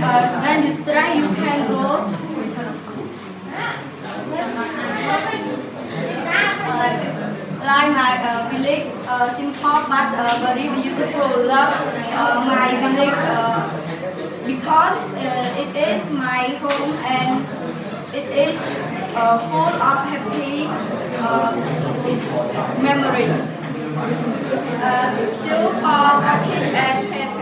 when you try, you can go. Like my village, simple but very beautiful. Love my village because it is my home and it is full of happy memory. Thank you for watching and